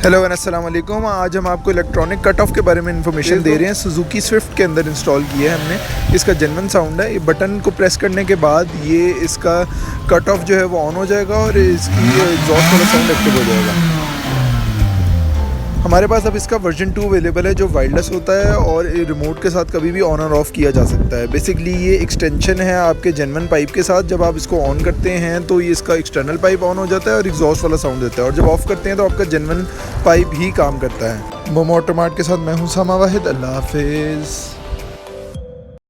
Hello अस्सलाम वालेकुम। आज हम आपको इलेक्ट्रॉनिक कट ऑफ के बारे में इंफॉर्मेशन दे रहे हैं। सुजुकी स्विफ्ट के अंदर इंस्टॉल किया है हमने। इसका जेन्युइन साउंड है। ये बटन को प्रेस करने के बाद ये इसका कट ऑफ जो है वो ऑन हो जाएगा और इसकी एग्जॉस्ट वाला साउंड एक्टिव हो जाएगा। हमारे पास अब इसका वर्जन 2 अवेलेबल है जो वायरलेस होता है और रिमोट के साथ कभी भी ऑन और ऑफ़ किया जा सकता है। बेसिकली ये एक्सटेंशन है आपके जेन्युइन पाइप के साथ। जब आप इसको ऑन करते हैं तो ये इसका एक्सटर्नल पाइप ऑन हो जाता है और एग्जॉस्ट वाला साउंड देता है, और जब ऑफ़ करते हैं तो आपका जेन्युइन पाइप ही काम करता है। मोमो ऑटोमार्ट के साथ मैं हूं सामा वाहिद। अल्लाह हाफिज़।